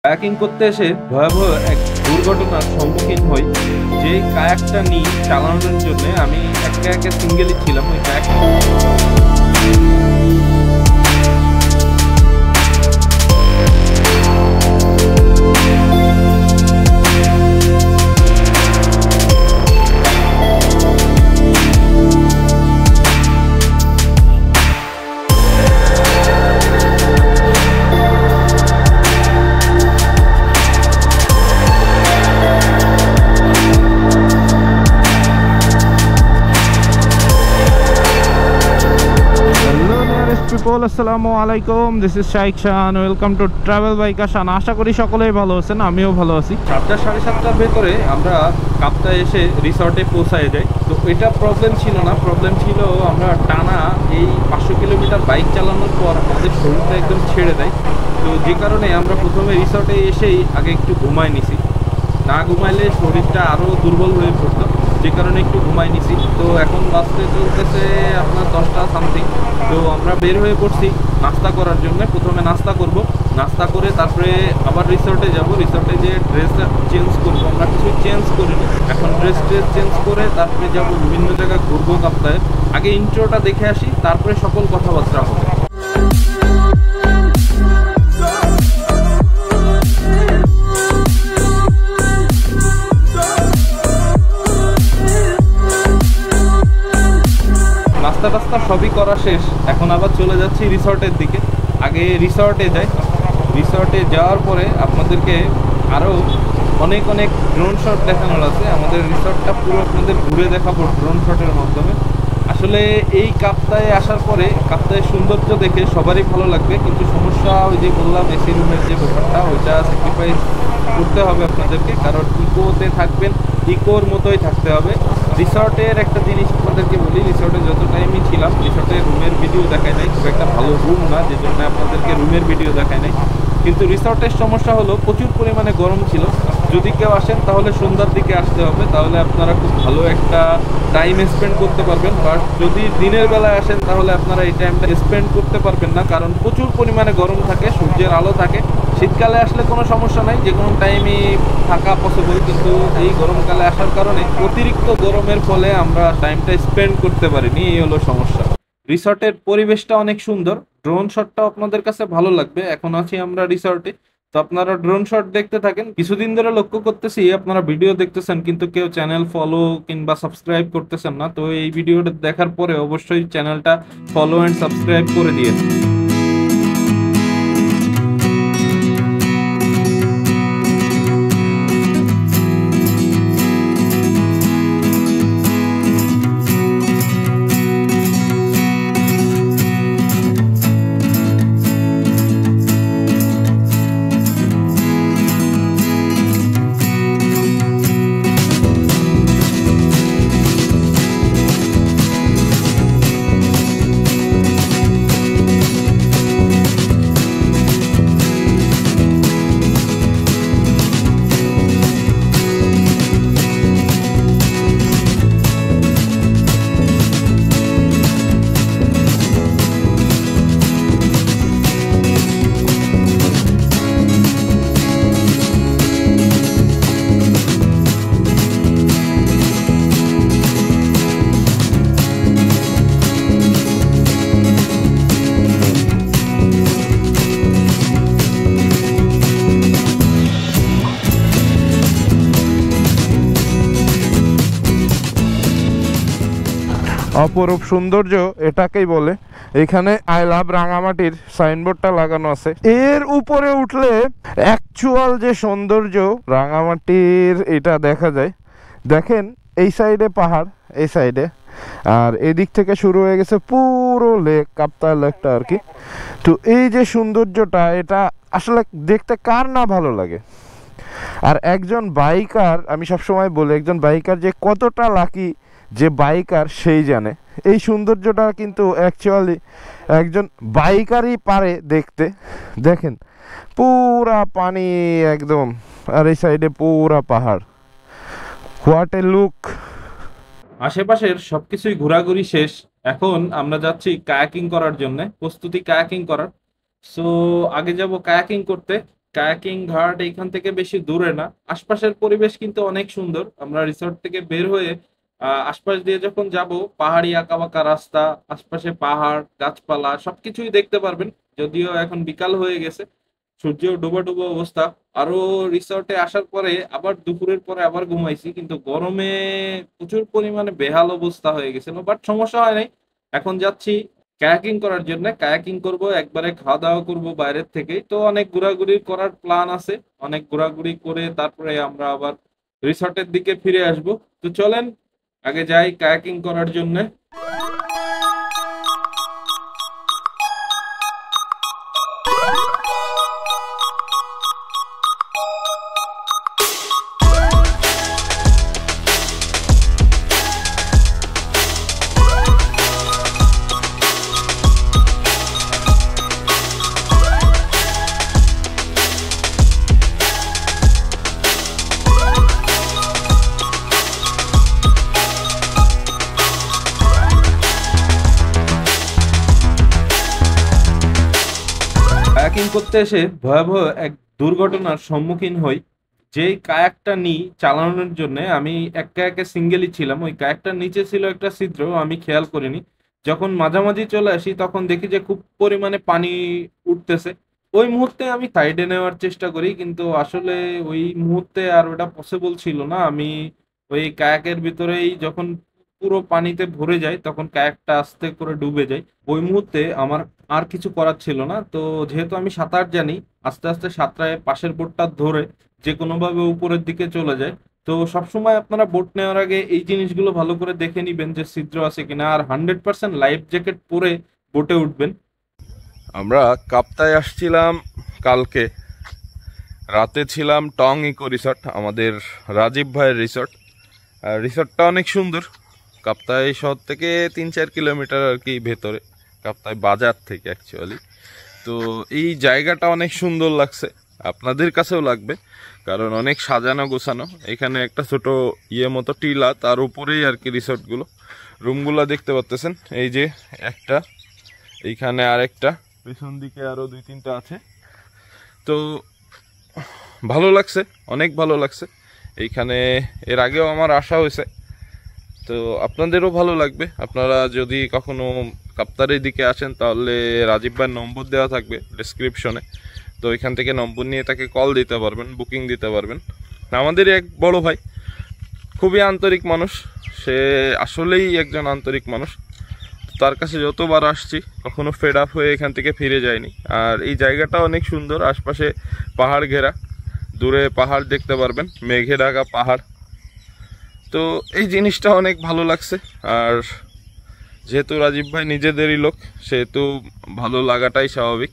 Kayaking করতে এসে ভয়াবহ এক দুর্ঘটনার সম্মুখীন হই। যে কায়াকটা নিয়ে চালানোর জন্য আমি একে একে সিঙ্গেলই ছিলাম ওই কায়াক। people, আসসালামু আলাইকুম, this is Shaik Shan, welcome to travel by Kashan. আশা করি সকলেই ভালো আছেন, আমিও ভালো আছি। 7টা সাড়ে 7টার ভেতরে আমরা কাপ্তায় এসে রিসর্টে পৌঁছায় যাই। তো এটা প্রবলেম ছিল না, প্রবলেম ছিল আমরা টানা এই 500 কিলোমিটার বাইক চালানোর পর আমাদের শরীরটা একদম ছেড়ে দেয়। তো যে কারণে আমরা প্রথমে রিসর্টে এসেই আগে একটু ঘুমায় নিছি। না ঘুমাইলে শরীরটা আরও দুর্বল হয়ে পড়তো, যে কারণে একটু ঘুমাই নিছি। তো এখন বাসতে চলতেছে আপনার 10টা সামথিং। তো আমরা বের হয়ে পড়ছি নাস্তা করার জন্য। প্রথমে নাস্তা করব, নাস্তা করে তারপরে আবার রিসর্টে যাব। রিসর্টে যে ড্রেসটা চেঞ্জ করবো, আমরা কিছু চেঞ্জ করিনি, এখন ড্রেস চেঞ্জ করে তারপরে যাব বিভিন্ন জায়গায় ঘুরবো কাপ্তায়। আগে ইন্ট্রোটা দেখে আসি, তারপরে সকল কথাবার্তা হবে। নাস্তা টাস্তা সবই করা শেষ, এখন আবার চলে যাচ্ছি রিসর্টের দিকে। আগে রিসর্টে যাই, রিসর্টে যাওয়ার পরে আপনাদেরকে আরও অনেক অনেক ড্রোন শট দেখানোর আছে। আমাদের রিসর্টটা পুরো আপনাদের ঘুরে দেখাবো ড্রোন শটের মাধ্যমে। আসলে এই কাপ্তায় আসার পরে কাপ্তায়ের সৌন্দর্য দেখে সবারই ভালো লাগবে, কিন্তু সমস্যা ওই যে বললাম এসি রুমের যে ব্যাপারটা, ওইটা স্যাক্রিফাইস করতে হবে আপনাদেরকে, কারণ ইকোতে থাকবেন, ইকোর মতোই থাকতে হবে। রিসর্টের একটা জিনিস আপনাদেরকে বলি, রিসর্টে যত টাইমই ছিলাম রিসর্টে রুমের ভিডিও দেখায় নাই, খুব একটা ভালো রুম না, যে জন্য আপনাদেরকে রুমের ভিডিও দেখায় নাই। কিন্তু রিসর্টের সমস্যা হলো প্রচুর পরিমাণে গরম ছিল। যদি কেউ আসেন তাহলে সন্ধ্যার দিকে আসতে হবে, তাহলে আপনারা খুব ভালো একটা টাইম স্পেন্ড করতে পারবেন। বাট যদি দিনের বেলায় আসেন তাহলে আপনারা এই টাইমটা স্পেন্ড করতে পারবেন না, কারণ প্রচুর পরিমাণে গরম থাকে, সূর্যের আলো থাকে। শীতকালে আসলে কোনো সমস্যা নাই, যে কোনো টাইমই থাকা পসিবল, কিন্তু এই গরমকালে আসার কারণে অতিরিক্ত গরমের ফলে আমরা টাইমটা স্পেন্ড করতে পারিনি, এই হলো সমস্যা। রিসর্টের পরিবেশটা অনেক সুন্দর, ড্রোন শটটাও আপনাদের কাছে ভালো লাগবে। এখন আছি আমরা রিসর্টে, তো আপনারা ড্রোন শট দেখতে থাকেন। কিছুদিন ধরে লক্ষ্য করতেছি আপনারা ভিডিও দেখতেছেন কিন্তু কেউ চ্যানেল ফলো কিংবা সাবস্ক্রাইব করতেছেন না। তো এই ভিডিওটা দেখার পরে অবশ্যই চ্যানেলটা ফলো অ্যান্ড সাবস্ক্রাইব করে দিয়ে। অপরূপ সৌন্দর্য এটাকেই বলে। এখানে আই লাভ রাঙামাটির সাইনবোর্ডটা লাগানো আছে। এর উপরে উঠলে অ্যাকচুয়াল যে সৌন্দর্য রাঙামাটির এটা দেখা যায়। দেখেন এই সাইডে পাহাড়, এই সাইডে, আর এদিক থেকে শুরু হয়ে গেছে পুরো লেক, কাপ্তাই লেকটা আর কি। তো এই যে সৌন্দর্যটা, এটা আসলে দেখতে কার না ভালো লাগে। আর একজন বাইকার, আমি সবসময় বলি একজন বাইকার যে কতটা লাকি, যে বাইকার সেই জানে। এই সৌন্দর্যটা কিন্তু অ্যাকচুয়ালি একজন বাইকারই পারে দেখতে। দেখেন পুরা পানি একদম, আর এই সাইডে পুরা পাহাড়, হোয়াট এ লুক। আশেপাশের সবকিছুই ঘোরাঘুরি শেষ, এখন আমরা যাচ্ছি কায়াকিং করার জন্য, প্রস্তুতি কায়াকিং করার। সো আগে যাব কায়াকিং করতে, কায়াকিং ঘাট এইখান থেকে বেশি দূরে না, আশপাশের পরিবেশ কিন্তু অনেক সুন্দর। আমরা রিসোর্ট থেকে বের হয়ে আশপাশ দিয়ে যখন যাব, পাহাড়ি আঁকাবাঁকা রাস্তা, আশপাশে পাহাড় গাছপালা সবকিছুই দেখতে পারবেন। যদিও এখন বিকাল হয়ে গেছে, সূর্য ডুবো ডুবো অবস্থা। আরো রিসোর্টে আসার পরে আবার দুপুরের পরে আবার ঘুমাইছি, কিন্তু গরমে প্রচুর পরিমাণে বেহাল অবস্থা হয়ে গেছিল, বাট সমস্যা হয় নাই। এখন যাচ্ছি কায়াকিং করার জন্য, কায়াকিং করব, একবারে খাওয়া দাওয়া করব বাইরের থেকে। তো অনেক ঘোরাঘুরি করার প্ল্যান আছে, অনেক ঘোরাঘুরি করে তারপরে আমরা আবার রিসর্টের দিকে ফিরে আসব। তো চলেন আগে যাই কায়াকিং করার জন্য। কায়াকিং করতে এসে ভয়াবহ এক দুর্ঘটনার সম্মুখীন হই। যেই কায়াকটা নিই চালানোর জন্য, আমি এক কায়াকে সিঙ্গেলই ছিলাম, ওই কায়াকটার নিচে ছিল একটা ছিদ্র, আমি খেয়াল করিনি। যখন মাঝামাঝি চলে আসি তখন দেখি যে খুব পরিমাণে পানি উঠতেছে। ওই মুহূর্তে আমি সাইডে নেওয়ার চেষ্টা করি, কিন্তু আসলে ওই মুহূর্তে আর ওটা পসিবল ছিল না। আমি ওই কায়াকের ভিতরেই যখন পুরো পানিতে ভরে যায় তখন কায়াকটা আস্তে করে ডুবে যায়। ওই মুহূর্তে আমার আর কিছু করার ছিল না। তো যেহেতু আমি সাঁতার জানি, আস্তে আস্তে সাঁতরায় পাশের বোটটা ধরে যে কোনোভাবে উপরের দিকে চলে যায়। তো সবসময় আপনারা বোট নেওয়ার আগে এই জিনিসগুলো ভালো করে দেখে নিবেন যে ছিদ্র আছে কিনা, আর 100% লাইফ জ্যাকেট পরে বোটে উঠবেন। আমরা কাপ্তায় আসছিলাম কালকে রাতে, ছিলাম টং ইকো রিসর্ট, আমাদের রাজীব ভাইয়ের রিসর্ট। আর রিসর্টটা অনেক সুন্দর, কাপ্তাই শহর থেকে 3-4 কিলোমিটার আর কি ভেতরে, কাপ্তাই বাজার থেকে অ্যাকচুয়ালি। তো এই জায়গাটা অনেক সুন্দর লাগছে, আপনাদের কাছেও লাগবে, কারণ অনেক সাজানো গোছানো। এখানে একটা ছোট মতো টিলা, তার উপরেই আর কি রিসর্টগুলো, রুমগুলো দেখতে পাচ্ছেন। এই যে একটা, এইখানে আরেকটা, পেছন দিকে আরো 2-3টা আছে। তো ভালো লাগছে, অনেক ভালো লাগছে। এইখানে এর আগেও আমার আসা হয়েছে, তো আপনাদেরও ভালো লাগবে। আপনারা যদি কখনো কাপ্তারের দিকে আসেন তাহলে রাজীব ভাইয়ের নম্বর দেওয়া থাকবে ডেসক্রিপশনে, তো এখান থেকে নম্বর নিয়ে তাকে কল দিতে পারবেন, বুকিং দিতে পারবেন। আমাদেরই এক বড় ভাই, খুবই আন্তরিক মানুষ, সে আসলেই একজন আন্তরিক মানুষ। তার কাছে যতবার আসছি কখনো ফেড আপ হয়ে এখান থেকে ফিরে যায়নি। আর এই জায়গাটা অনেক সুন্দর, আশপাশে পাহাড় ঘেরা, দূরে পাহাড় দেখতে পারবেন, মেঘে ঢাকা পাহাড়। তো এই জিনিসটা অনেক ভালো লাগছে। আর যেহেতু রাজীব ভাই নিজেদেরই লোক, সেহেতু ভালো লাগাটাই স্বাভাবিক।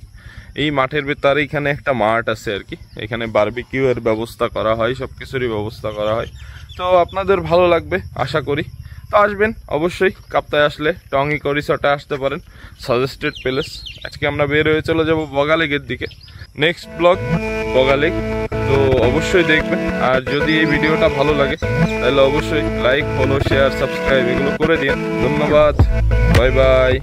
এই মাঠের ভেতরে এখানে একটা মাঠ আছে আর কি, এখানে বারবিকিউ এর ব্যবস্থা করা হয়, সব কিছুরই ব্যবস্থা করা হয়। তো আপনাদের ভালো লাগবে আশা করি। তো আসবেন অবশ্যই, কাপ্তায় আসলে টং ইকো রিসর্টে আসতে পারেন, সাজেস্টেড প্লেস। আজকে আমরা বের হয়ে চলে যাব বগালেকের দিকে, নেক্সট ব্লগ বগালেক। তো অবশ্যই দেখবেন, আর যদি এই ভিডিওটা ভালো লাগে তাহলে অবশ্যই লাইক, ফলো, শেয়ার, সাবস্ক্রাইব এগুলো করে দিন। ধন্যবাদ, বাই বাই।